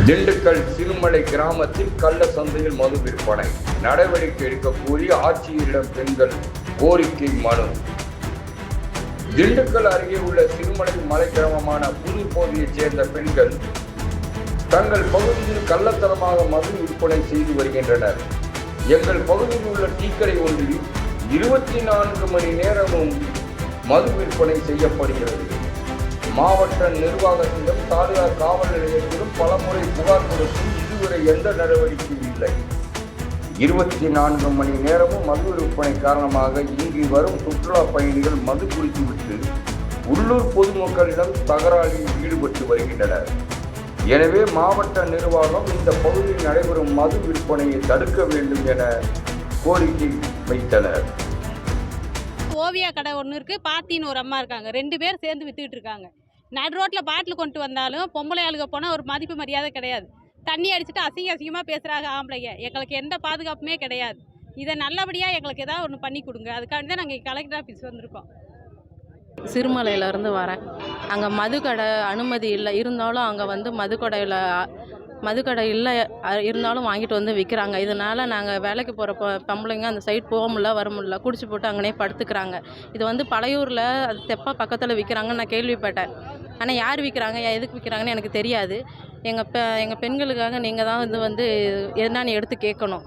திண்டுக்கல் சிறுமலை கிராமத்தில் கள்ள சந்தையில் மது விற்பனை நடவடிக்கை எடுக்க கோரி ஆட்சியரிடம் பெண்கள் கோரிக்கை மனு. திண்டுக்கல் அருகே உள்ள சிறுமலை மலை கிராமமான புதுப்பகுதியைச் சேர்ந்த பெண்கள் தங்கள் பகுதியில் கள்ளத்தனமாக மது விற்பனை செய்து வருகின்றனர். எங்கள் பகுதியில் உள்ள டீக்கடை ஒன்றில் 24 மணி நேரமும் மது விற்பனை செய்யப்படுகிறது. மாவட்ட நிர்வாகத்திடம் தாலுகா காவல் நிலையத்திலும் பலமுறை புகார் கொடுத்தும் இதுவரை எந்த நடவடிக்கையும் இல்லை. 24 மணி நேரமும் மது விற்பனை காரணமாக இங்கு வரும் சுற்றுலா பயணிகள் மது குடித்துவிட்டு உள்ளூர் பொதுமக்களிடம் தகராறில் ஈடுபட்டு வருகின்றனர். எனவே மாவட்ட நிர்வாகம் இந்த பகுதியில் நடைபெறும் மது விற்பனையை தடுக்க வேண்டும் என கோரிக்கை வைத்தனர். ஓவியா கடை ஒன்று இருக்குது, பாத்தின்னு ஒரு அம்மா இருக்காங்க, 2 பேர் சேர்ந்து விற்றுக்கிட்டு இருக்காங்க. நடு ரோட்டில் பாட்டில் கொண்டு வந்தாலும் பொம்பளை ஆளுக போனால் ஒரு மதிப்பு மரியாதை கிடையாது. தண்ணி அடிச்சுட்டு அசிங்கமாக பேசுகிறாங்க ஆம்பளைங்க. எங்களுக்கு எந்த பாதுகாப்புமே கிடையாது. இதை நல்லபடியாக எங்களுக்கு ஏதாவது ஒன்று பண்ணி கொடுங்க. அதுக்காண்டி தான் நாங்கள் கலெக்டர் ஆஃபீஸ் வந்திருக்கோம். சிறுமலையிலேருந்து வரேன். அங்கே மதுக்கடை அனுமதி இல்லை, இருந்தாலும் அங்கே மதுக்கடை இல்லை இருந்தாலும் வாங்கிட்டு வந்து விற்கிறாங்க. இதனால் நாங்கள் வேலைக்கு போகிற பொம்பளைங்க அந்த சைட் போக முடியல, வர முடியல, குடிச்சு போட்டு அங்கனே படுத்துக்கிறாங்க. இது பழையூரில் அது தெப்பா பக்கத்தில் விற்கிறாங்கன்னு நான் கேள்விப்பட்டேன். ஆனால் யார் விற்கிறாங்க, எதுக்கு விற்கிறாங்கன்னு எனக்கு தெரியாது. எங்கள் பெண்களுக்காக நீங்கள் தான் என்னன்னு எடுத்து கேட்கணும்.